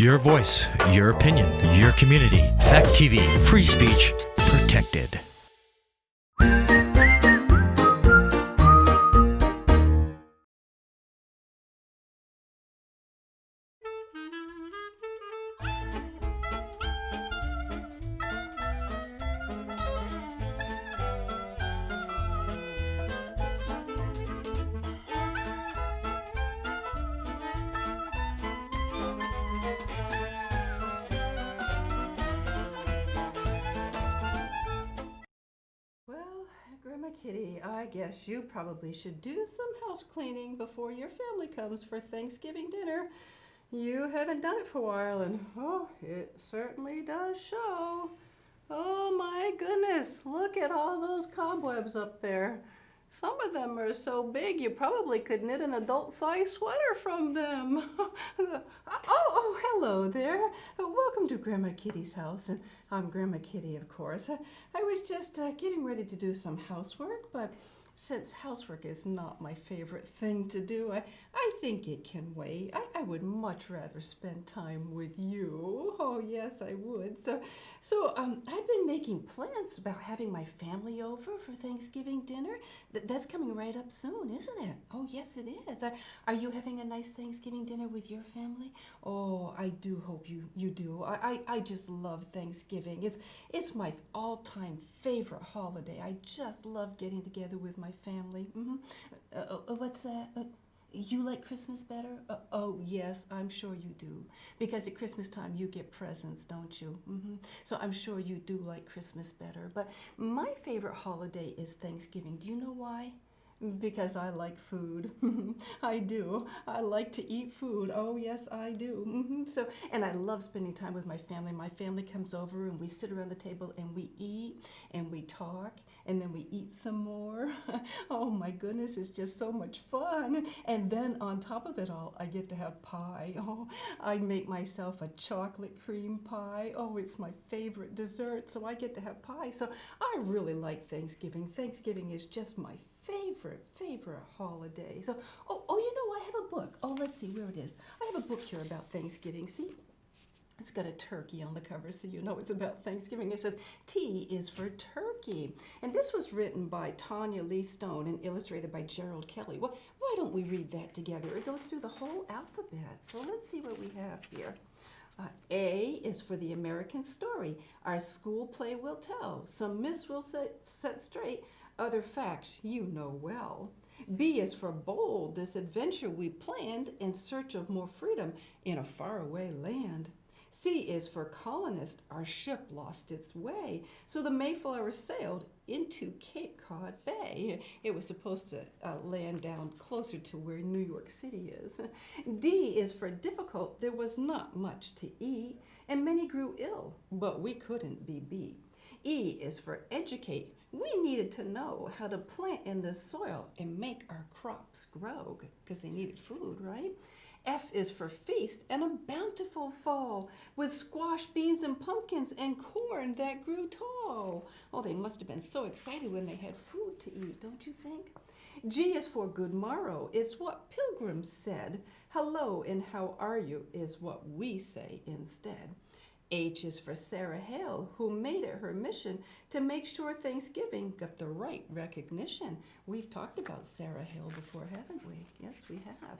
Your voice, your opinion, your community. Fact TV, free speech protected. Well, Grandma Kitty, I guess you probably should do some house cleaning before your family comes for Thanksgiving dinner. You haven't done it for a while, and oh, it certainly does show. Oh my goodness, look at all those cobwebs up there. Some of them are so big you probably could knit an adult-sized sweater from them. Hello there. Welcome to Grandma Kitty's house, and I'm Grandma Kitty, of course. I was just getting ready to do some housework, but since housework is not my favorite thing to do, I think it can wait. I would much rather spend time with you. Oh, yes, I would. So I've been making plans about having my family over for Thanksgiving dinner. That's coming right up soon, isn't it? Oh, yes, it is. Are you having a nice Thanksgiving dinner with your family? Oh, I do hope you do. I just love Thanksgiving. It's my all-time favorite holiday. I just love getting together with my family. What's that? You like Christmas better? Oh, yes, I'm sure you do. Because at Christmas time you get presents, don't you? So I'm sure you do like Christmas better. But my favorite holiday is Thanksgiving. Do you know why? Because I like food. I do. I like to eat food. Oh, yes, I do. And I love spending time with my family. My family comes over and we sit around the table and we eat and we talk and then we eat some more. Oh, my goodness, it's just so much fun. And then on top of it all, I get to have pie. Oh, I make myself a chocolate cream pie. Oh, it's my favorite dessert, so I get to have pie. So I really like Thanksgiving. Thanksgiving is just my favorite holiday. So, I have a book. Oh, let's see where it is. I have a book here about Thanksgiving. See? It's got a turkey on the cover, so you know it's about Thanksgiving. It says, T is for turkey. And this was written by Tanya Lee Stone and illustrated by Gerald Kelly. Well, why don't we read that together? It goes through the whole alphabet. So let's see what we have here. A is for the American story. Our school play will tell. Some myths will set straight. Other facts you know well. B is for bold. This adventure we planned in search of more freedom in a faraway land. C is for colonist. Our ship lost its way, so the Mayflower sailed into Cape Cod Bay. It was supposed to land down closer to where New York City is. D is for difficult. There was not much to eat, and many grew ill, but we couldn't be beat. E is for educate. We needed to know how to plant in the soil and make our crops grow, because they needed food, right? F is for feast and a bountiful fall with squash, beans, and pumpkins and corn that grew tall. Oh, they must have been so excited when they had food to eat, don't you think? G is for good morrow. It's what pilgrims said. Hello and how are you is what we say instead. H is for Sarah Hale, who made it her mission to make sure Thanksgiving got the right recognition. We've talked about Sarah Hale before, haven't we? Yes, we have.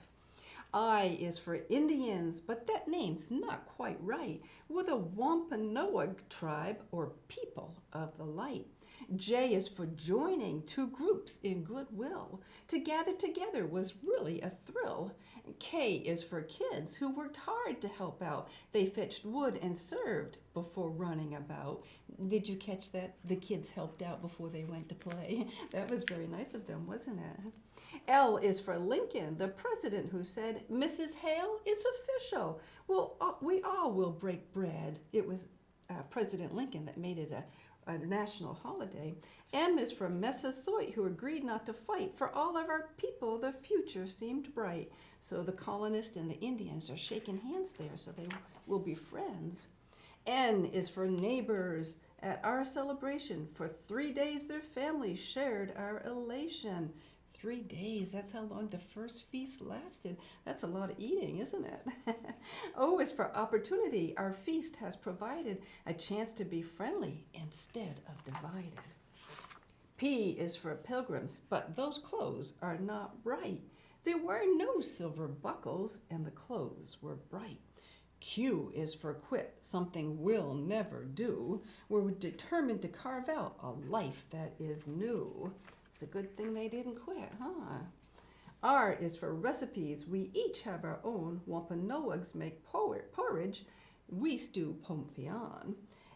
I is for Indians, but that name's not quite right, with a Wampanoag tribe or people of the light. J is for joining two groups in goodwill. To gather together was really a thrill. K is for kids who worked hard to help out. They fetched wood and served before running about. Did you catch that? The kids helped out before they went to play. That was very nice of them, wasn't it? L is for Lincoln, the president who said, Mrs. Hale, it's official. Well, we all will break bread. It was President Lincoln that made it a national holiday. M is for Massasoit, who agreed not to fight. For all of our people, the future seemed bright. So the colonists and the Indians are shaking hands there, so they will be friends. N is for neighbors. At our celebration, for 3 days their families shared our elation. 3 days, that's how long the first feast lasted. That's a lot of eating, isn't it? O is for opportunity. Our feast has provided a chance to be friendly instead of divided. P is for pilgrims, but those clothes are not right. There were no silver buckles, and the clothes were bright. Q is for quit, something we'll never do. We're determined to carve out a life that is new. It's a good thing they didn't quit, huh? R is for recipes. We each have our own. Wampanoags make porridge. We stew pompion.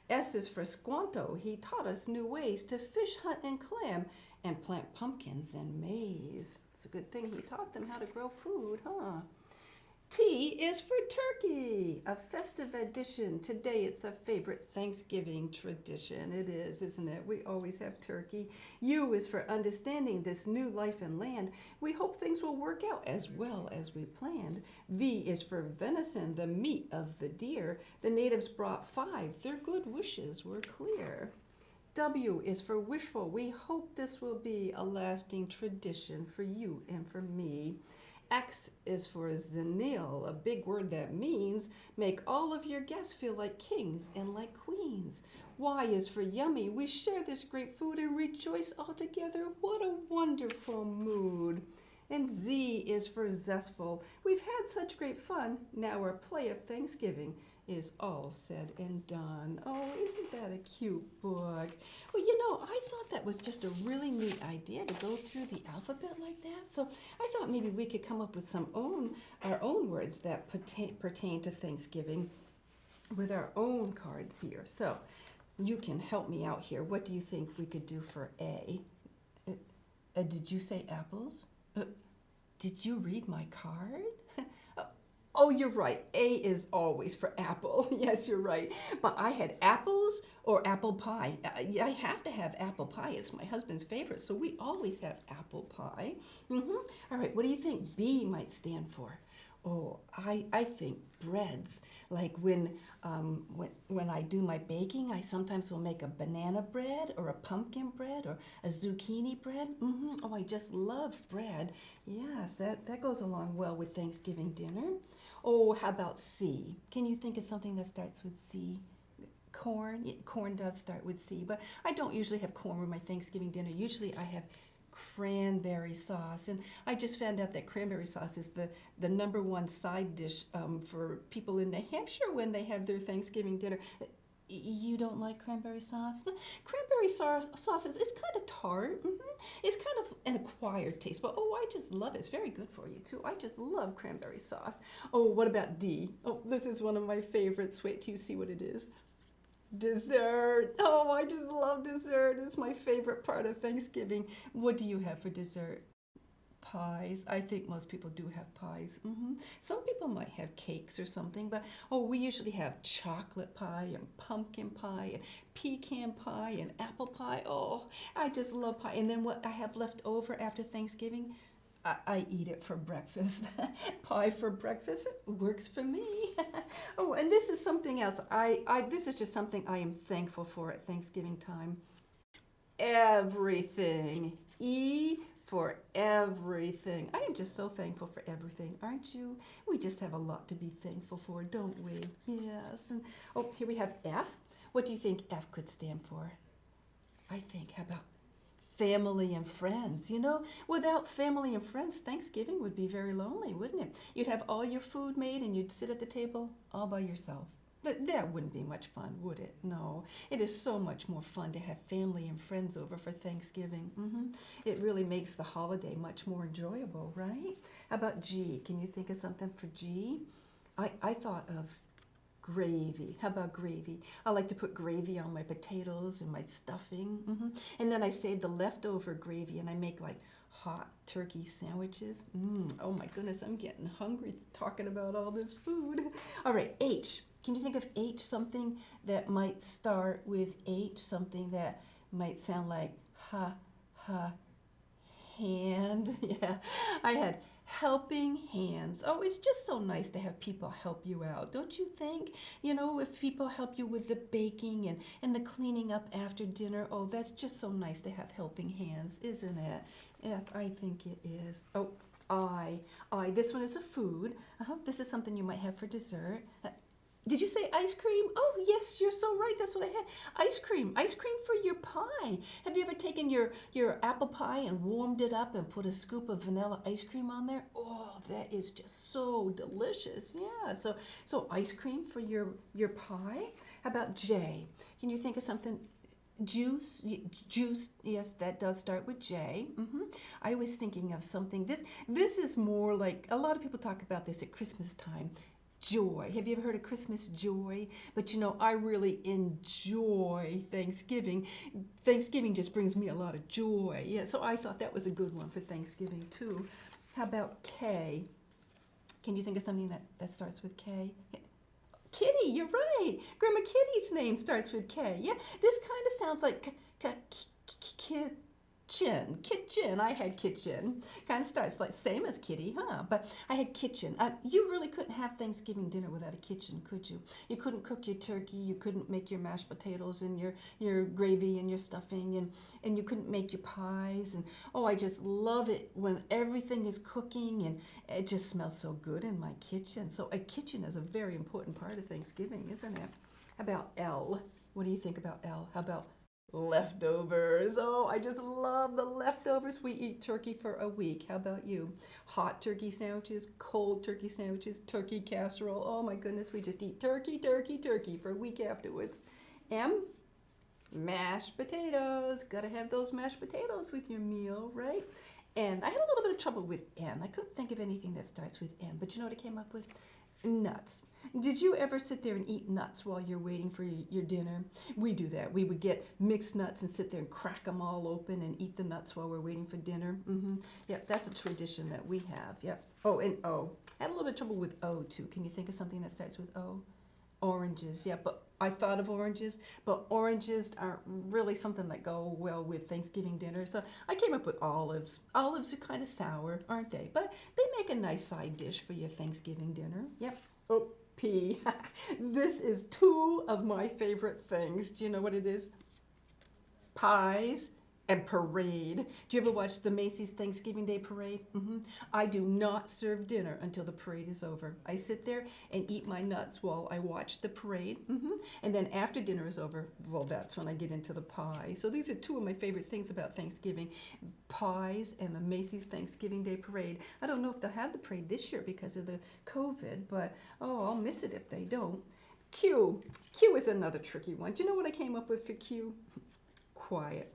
S is for Squanto. He taught us new ways to fish, hunt, and clam, and plant pumpkins and maize. It's a good thing he taught them how to grow food, huh? T is for turkey, a festive addition. Today it's a favorite Thanksgiving tradition. It is, isn't it? We always have turkey. U is for understanding this new life and land. We hope things will work out as well as we planned. V is for venison, the meat of the deer. The natives brought 5. Their good wishes were clear. W is for wishful. We hope this will be a lasting tradition for you and for me. X is for zenil, a big word that means make all of your guests feel like kings and like queens. Y is for yummy. We share this great food and rejoice all together. What a wonderful mood. And Z is for zestful. We've had such great fun. Now our play of Thanksgiving is all said and done. Oh, isn't that a cute book? Well, I thought that was just a really neat idea to go through the alphabet like that. So I thought maybe we could come up with our own words that pertain to Thanksgiving with our own cards here. So you can help me out here. What do you think we could do for A? Did you say apples? Did you read my card? Oh, you're right. A is always for apple. Yes, you're right. But I had apples or apple pie. I have to have apple pie. It's my husband's favorite, so we always have apple pie. All right, what do you think B might stand for? Oh, I think breads. Like when I do my baking, I sometimes will make a banana bread or a pumpkin bread or a zucchini bread. Oh, I just love bread. Yes, that goes along well with Thanksgiving dinner. Oh, how about C? Can you think of something that starts with C? Corn? Yeah, corn does start with C, but I don't usually have corn with my Thanksgiving dinner. Usually I have cranberry sauce, and I just found out that cranberry sauce is the number one side dish for people in New Hampshire when they have their Thanksgiving dinner. You don't like cranberry sauce? No, cranberry sauce is kind of tart. It's kind of an acquired taste, but I just love it. It's very good for you too. I just love cranberry sauce. Oh, what about D? Oh, this is one of my favorites. Wait till you see what it is. Dessert. Oh, I just love dessert. It's my favorite part of Thanksgiving. What do you have for dessert? Pies. I think most people do have pies. Some people might have cakes or something, but we usually have chocolate pie and pumpkin pie and pecan pie and apple pie. Oh, I just love pie. And then what I have left over after Thanksgiving, I eat it for breakfast. Pie for breakfast works for me. Oh, and this is something else. This is just something I am thankful for at Thanksgiving time. Everything. E for everything. I am just so thankful for everything, aren't you? We just have a lot to be thankful for, don't we? Yes. And here we have F. What do you think F could stand for? I think, how about family and friends? Without family and friends, Thanksgiving would be very lonely, wouldn't it? You'd have all your food made and you'd sit at the table all by yourself. That wouldn't be much fun, would it? No. It is so much more fun to have family and friends over for Thanksgiving. It really makes the holiday much more enjoyable, right? How about G? Can you think of something for G? I thought of gravy. How about gravy? I like to put gravy on my potatoes and my stuffing. And then I save the leftover gravy and I make like hot turkey sandwiches. Oh my goodness, I'm getting hungry talking about all this food. All right, H. Can you think of H, something that might start with H, something that might sound like hand? Yeah, I had helping hands. Oh, it's just so nice to have people help you out, don't you think? You know, if people help you with the baking and the cleaning up after dinner, oh, that's just so nice to have helping hands, isn't it? Yes, I think it is. Oh, this one is a food. This is something you might have for dessert. Did you say ice cream? Oh, yes, you're so right. That's what I had. Ice cream for your pie. Have you ever taken your apple pie and warmed it up and put a scoop of vanilla ice cream on there? Oh, that is just so delicious. Yeah, so ice cream for your pie. How about J? Can you think of something? Juice, yes, that does start with J. I was thinking of something. This is more like, a lot of people talk about this at Christmas time. Joy. Have you ever heard of Christmas joy? But you know, I really enjoy Thanksgiving. Thanksgiving just brings me a lot of joy. Yeah, so I thought that was a good one for Thanksgiving too. How about K? Can you think of something that starts with K? Kitty, you're right. Grandma Kitty's name starts with K. Yeah, this kind of sounds like kitchen. I had kitchen. Kind of starts like same as kitty, huh? But I had kitchen. You really couldn't have Thanksgiving dinner without a kitchen, could you? You couldn't cook your turkey. You couldn't make your mashed potatoes and your gravy and your stuffing, and you couldn't make your pies. And oh, I just love it when everything is cooking and it just smells so good in my kitchen. So a kitchen is a very important part of Thanksgiving, isn't it? How about L? What do you think about L? How about leftovers? Oh, I just love the leftovers. We eat turkey for a week. How about you? Hot turkey sandwiches, cold turkey sandwiches, turkey casserole. Oh my goodness, we just eat turkey for a week afterwards. M, mashed potatoes. Gotta have those mashed potatoes with your meal, right? And I had a little bit of trouble with N. I couldn't think of anything that starts with N, but you know what I came up with? Nuts. Did you ever sit there and eat nuts while you're waiting for your dinner? We do that. We would get mixed nuts and sit there and crack them all open and eat the nuts while we're waiting for dinner. Yep, that's a tradition that we have. Yep. Oh, and O. I had a little bit of trouble with O too. Can you think of something that starts with O? Oranges. Yeah, but I thought of oranges, but oranges aren't really something that go well with Thanksgiving dinner. So I came up with olives. Olives are kind of sour, aren't they? But they make a nice side dish for your Thanksgiving dinner. Yep. Oh, P. This is two of my favorite things. Do you know what it is? Pies and parade. Do you ever watch the Macy's Thanksgiving Day Parade? I do not serve dinner until the parade is over. I sit there and eat my nuts while I watch the parade. And then after dinner is over, well, that's when I get into the pie. So these are two of my favorite things about Thanksgiving, pies and the Macy's Thanksgiving Day Parade. I don't know if they'll have the parade this year because of the COVID, but oh, I'll miss it if they don't. Q. Q is another tricky one. Do you know what I came up with for Q? Quiet.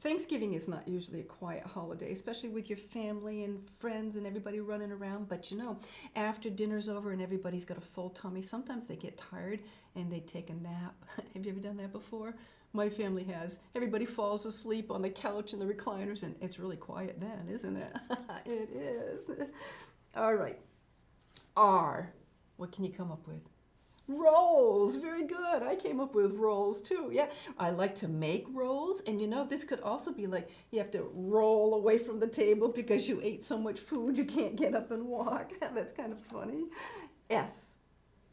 Thanksgiving is not usually a quiet holiday, especially with your family and friends and everybody running around. But you know, after dinner's over and everybody's got a full tummy, sometimes they get tired and they take a nap. Have you ever done that before? My family has. Everybody falls asleep on the couch and the recliners, and it's really quiet then, isn't it? It is. All right. R. What can you come up with? Rolls, very good. I came up with rolls too. Yeah, I like to make rolls, and you know, this could also be like you have to roll away from the table because you ate so much food you can't get up and walk. That's kind of funny. S.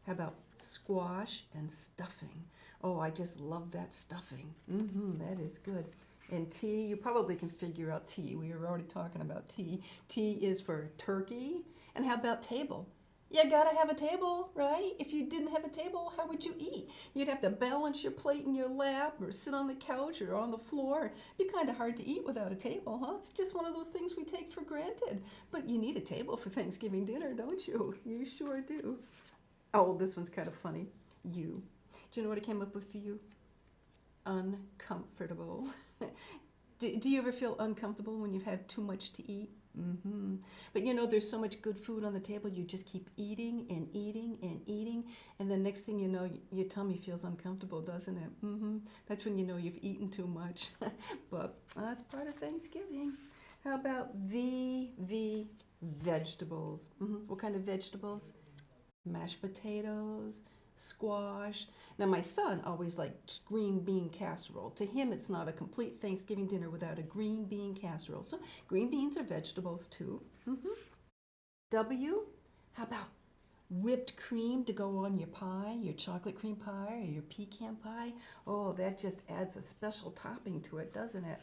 How about squash and stuffing? Oh, I just love that stuffing. That is good. And T, you probably can figure out T. We were already talking about T. T is for turkey. And how about table? You gotta have a table, right? If you didn't have a table, how would you eat? You'd have to balance your plate in your lap or sit on the couch or on the floor. It'd be kind of hard to eat without a table, huh? It's just one of those things we take for granted. But you need a table for Thanksgiving dinner, don't you? You sure do. Oh, this one's kind of funny. You. Do you know what I came up with for you? Uncomfortable. Do you ever feel uncomfortable when you've had too much to eat? But you know, there's so much good food on the table, you just keep eating and eating and eating, and the next thing you know, your tummy feels uncomfortable, doesn't it? That's when you know you've eaten too much. But that's part of Thanksgiving. How about vegetables? What kind of vegetables? Mashed potatoes, squash. Now my son always liked green bean casserole. To him, it's not a complete Thanksgiving dinner without a green bean casserole. So green beans are vegetables too. W, how about whipped cream to go on your pie, your chocolate cream pie or your pecan pie? Oh, that just adds a special topping to it, doesn't it?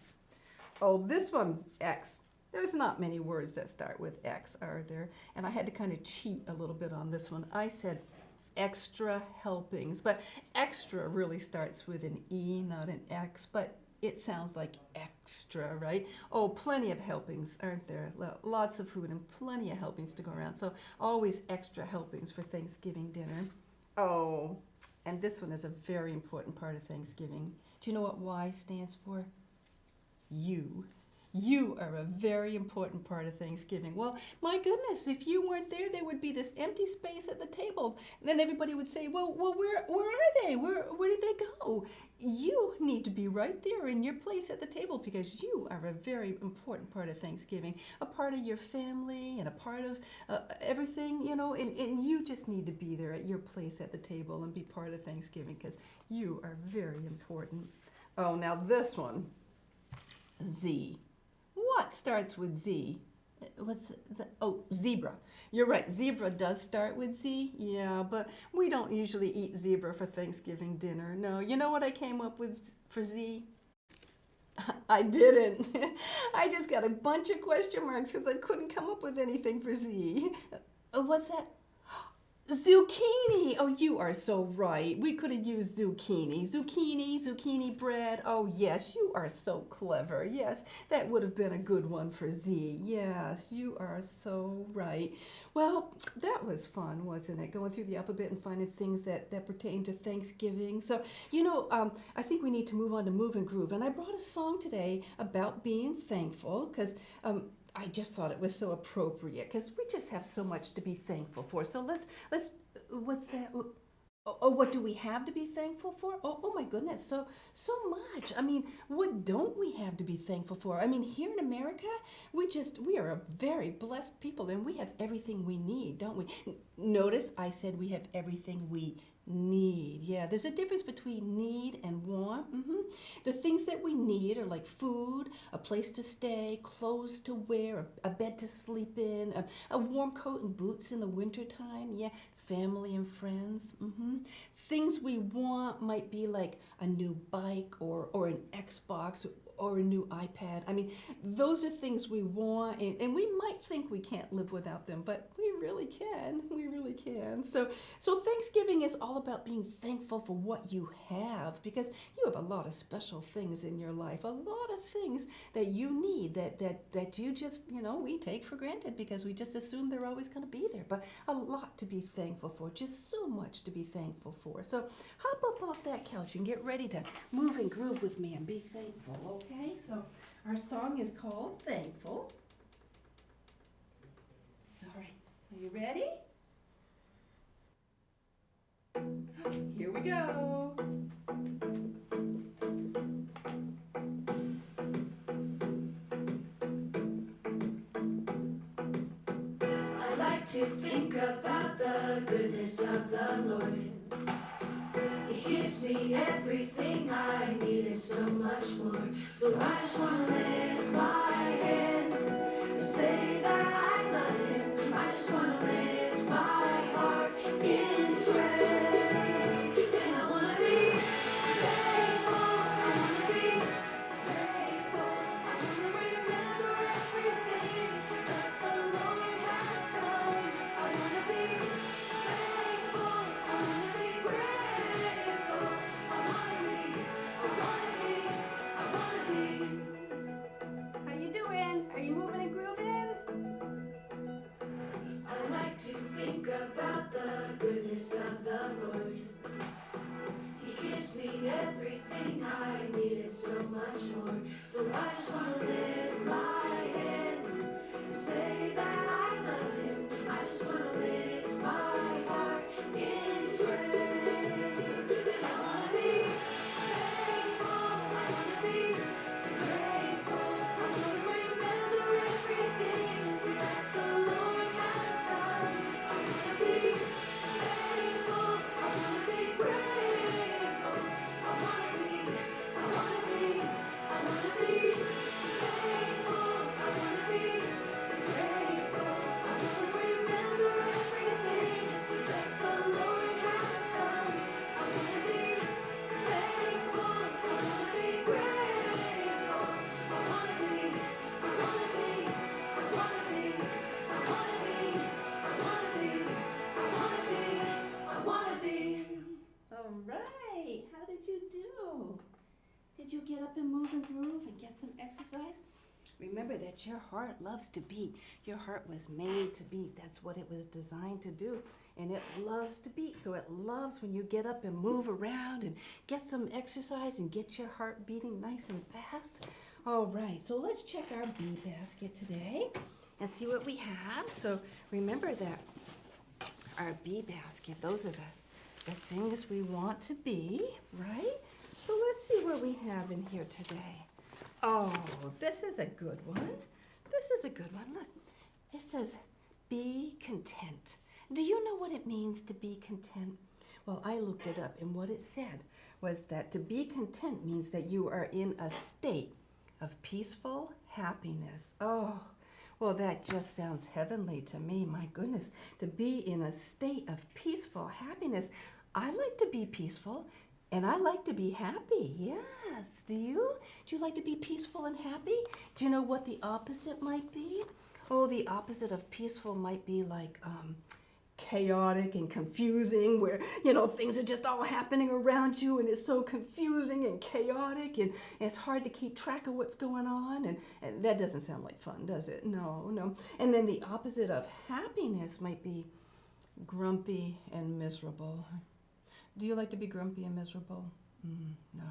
Oh, this one, X. There's not many words that start with X, are there? And I had to kind of cheat a little bit on this one. I said extra helpings, but extra really starts with an E, not an X, but it sounds like extra, right? Oh, plenty of helpings, aren't there? Lots of food and plenty of helpings to go around. So always extra helpings for Thanksgiving dinner. Oh, and this one is a very important part of Thanksgiving. Do you know what Y stands for? You. You are a very important part of Thanksgiving. Well, my goodness, if you weren't there, there would be this empty space at the table. And then everybody would say, well, where are they? Where did they go? You need to be right there in your place at the table because you are a very important part of Thanksgiving, a part of your family and a part of everything, you know, and you just need to be there at your place at the table and be part of Thanksgiving because you are very important. Oh, now this one, Z. What starts with Z? What's the, oh, zebra. You're right, zebra does start with Z. Yeah, but we don't usually eat zebra for Thanksgiving dinner. No, you know what I came up with for Z? I didn't. I just got a bunch of question marks because I couldn't come up with anything for Z. What's that? Zucchini! Oh, you are so right. We could have used zucchini. Zucchini bread. Oh, yes, you are so clever. Yes, that would have been a good one for Z. Yes, you are so right. Well, that was fun, wasn't it? Going through the alphabet and finding things that pertain to Thanksgiving. So, you know, I think we need to move on to Move and Groove. And I brought a song today about being thankful because I just thought it was so appropriate because we just have so much to be thankful for. So let's what's that? Oh, what do we have to be thankful for? Oh my goodness, so much. I mean, what don't we have to be thankful for? I mean, here in America, we are a very blessed people and we have everything we need, don't we? Notice I said we have everything we need. Yeah, there's a difference between need and want. The things that we need are like food, a place to stay, clothes to wear, a bed to sleep in, a warm coat and boots in the wintertime. Yeah, family and friends. Things we want might be like a new bike or an Xbox or a new iPad. I mean, those are things we want, and we might think we can't live without them, but we really can. We really can. So Thanksgiving is all about being thankful for what you have, because you have a lot of special things in your life, a lot of things that you need that you just, you know, we take for granted because we just assume they're always going to be there. But a lot to be thankful for, just so much to be thankful for. So hop up off that couch and get ready to move and groove with me and be thankful, okay? So our song is called Thankful. All right, are you ready? Here we go. I like to think about the goodness of the Lord. He gives me everything I need and so much more. So I just want to lift my hands and say that I love Him. I just want to lift my heart in praise. And I want to be thankful. I want to be thankful. I want to remember everything that the Lord has done. I want to be thankful. I want to be grateful. I want to be. How you doing? Are you moving and grooving? I like to think about the goodness of the Lord. He gives me everything I need and so much more. So I just want to lift my hands and say that I love Him. I just want to lift my heart in praise. And I want to be thankful. I want to be grateful. I want to remember everything that the Lord has done. I want to be thankful. I want to be grateful. I want to be. right. How did you do? Did you get up and move and groove and get some exercise? Remember that your heart loves to beat. Your heart was made to beat. That's what it was designed to do. And it loves to beat. So it loves when you get up and move around and get some exercise and get your heart beating nice and fast. All right, so let's check our bee basket today and see what we have. So remember that our bee basket, those are the things we want to be, right? So let's see what we have in here today. Oh, this is a good one. This is a good one. Look, it says, be content. Do you know what it means to be content? Well, I looked it up, and what it said was that to be content means that you are in a state of peaceful happiness. Oh, well, that just sounds heavenly to me. My goodness, to be in a state of peaceful happiness. I like to be peaceful. And I like to be happy, yes. Do you? Do you like to be peaceful and happy? Do you know what the opposite might be? Oh, the opposite of peaceful might be like chaotic and confusing, where, things are just all happening around you and it's so confusing and chaotic and it's hard to keep track of what's going on. And that doesn't sound like fun, does it? No, no. And then the opposite of happiness might be grumpy and miserable. Do you like to be grumpy and miserable? No.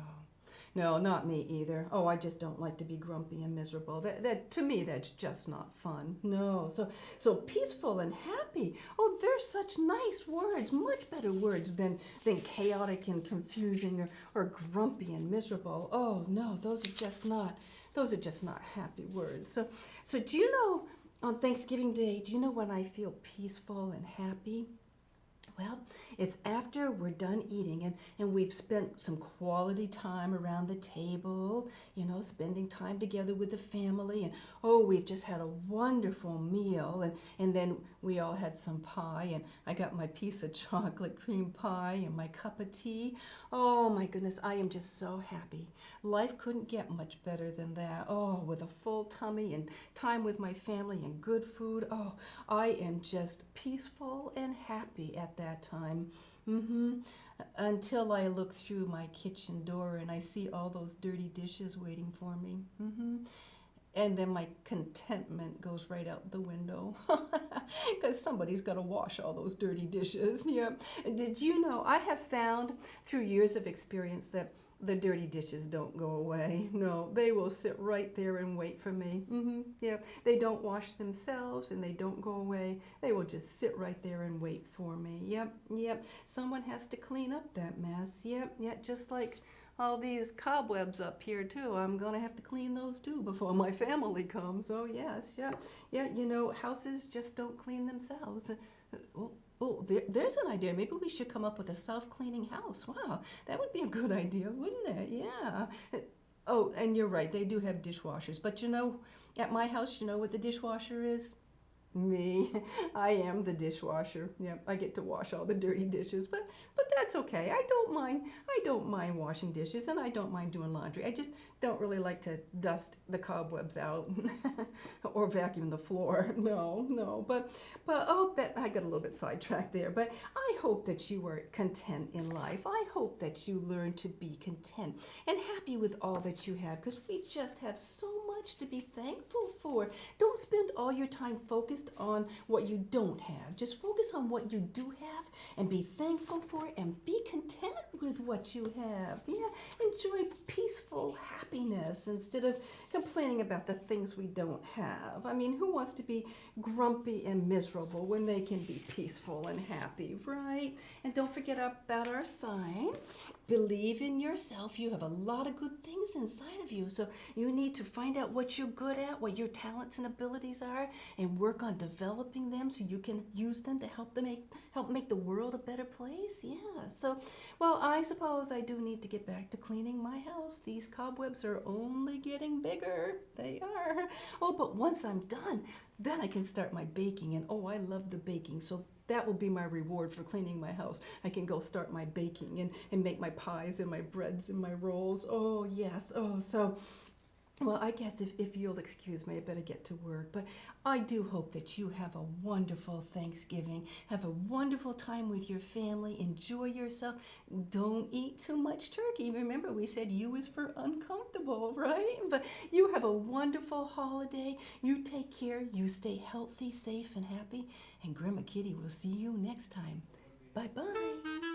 No, not me either. Oh, I just don't like to be grumpy and miserable. That to me, that's just not fun. No. So peaceful and happy. Oh, they're such nice words, much better words than chaotic and confusing or grumpy and miserable. Oh no, those are just not happy words. So do you know on Thanksgiving Day, do you know when I feel peaceful and happy? Well, it's after we're done eating and we've spent some quality time around the table, spending time together with the family. And we've just had a wonderful meal. And then we all had some pie. And I got my piece of chocolate cream pie and my cup of tea. Oh, my goodness, I am just so happy. Life couldn't get much better than that. Oh, with a full tummy and time with my family and good food. Oh, I am just peaceful and happy at that time. Until I look through my kitchen door and I see all those dirty dishes waiting for me. And then my contentment goes right out the window because somebody's got to wash all those dirty dishes. Yeah. Did you know, I have found through years of experience that the dirty dishes don't go away. No, they will sit right there and wait for me. Yeah, they don't wash themselves and they don't go away. They will just sit right there and wait for me. Yep. Someone has to clean up that mess. Yep, just like all these cobwebs up here too. I'm gonna have to clean those too before my family comes. Oh yes, yeah. Houses just don't clean themselves. There's an idea. Maybe we should come up with a self-cleaning house. Wow, that would be a good idea, wouldn't it? Yeah. Oh, and you're right. They do have dishwashers. But at my house, you know what the dishwasher is? Me. I am the dishwasher. Yep, I get to wash all the dirty dishes, but that's okay. I don't mind washing dishes, and I don't mind doing laundry. I just don't really like to dust the cobwebs out or vacuum the floor. No. But I got a little bit sidetracked there. But I hope that you are content in life. I hope that you learn to be content and happy with all that you have, because we just have so much to be thankful for. Don't spend all your time focused on what you don't have. Just focus on what you do have and be thankful for it and be content with what you have. Yeah, enjoy peaceful happiness instead of complaining about the things we don't have. I mean, who wants to be grumpy and miserable when they can be peaceful and happy, right? And don't forget about our sign. Believe in yourself. You have a lot of good things inside of you. So you need to find out what you're good at, what your talents and abilities are, and work on developing them so you can use them to help make the world a better place. Yeah. So, well, I suppose I do need to get back to cleaning my house. These cobwebs are only getting bigger. They are. Oh, but once I'm done, then I can start my baking. And I love the baking. So that will be my reward for cleaning my house. I can go start my baking and make my pies and my breads and my rolls. Oh, yes. Oh, so Well, I guess if you'll excuse me, I better get to work. But I do hope that you have a wonderful Thanksgiving. Have a wonderful time with your family. Enjoy yourself. Don't eat too much turkey. Remember, we said U is for uncomfortable, right? But you have a wonderful holiday. You take care. You stay healthy, safe, and happy. And Grandma Kitty will see you next time. Bye-bye.